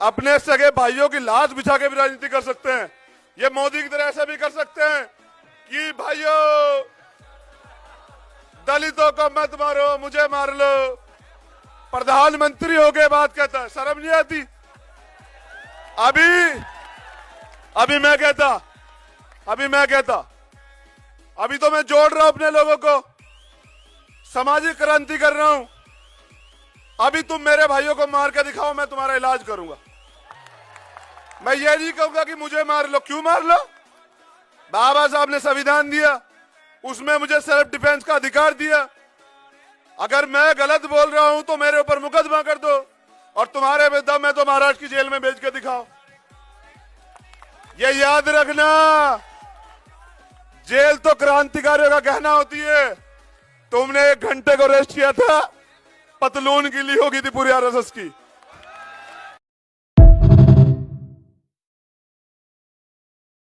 अपने सगे भाइयों की लाश बिछा के भी राजनीति कर सकते हैं। ये मोदी की तरह ऐसा भी कर सकते हैं कि भाइयों दलितों को मत मारो, मुझे मार लो। प्रधानमंत्री हो गए बात कहता है, शर्म नहीं आती? अभी मैं कहता अभी तो मैं जोड़ रहा हूं अपने लोगों को, सामाजिक क्रांति कर रहा हूं। अभी तुम मेरे भाइयों को मार के दिखाओ, मैं तुम्हारा इलाज करूंगा। मैं ये नहीं कहूंगा कि मुझे मार लो। क्यों मार लो? बाबा साहब ने संविधान दिया, उसमें मुझे सेल्फ डिफेंस का अधिकार दिया। अगर मैं गलत बोल रहा हूं तो मेरे ऊपर मुकदमा कर दो और तुम्हारे विरुद्ध मैं तो महाराष्ट्र की जेल में भेज के दिखाओ। ये याद रखना, जेल तो क्रांतिकारियों का गहना होती है। तुमने 1 घंटे को रेस्ट किया था, पतलून गिली होगी थी पूरी आरएसएस की।